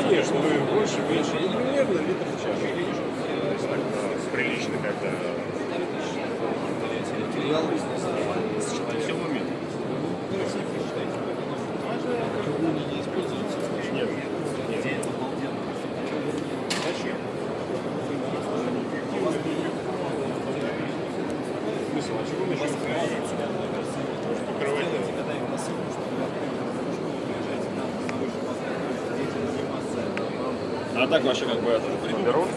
конечно, вы больше, меньше, ну, примерно литр в час. Так, прилично как-то. Все в уме. Нет. Зачем? Смысл, а чего еще покрывать? А так вообще как бы это. Берут?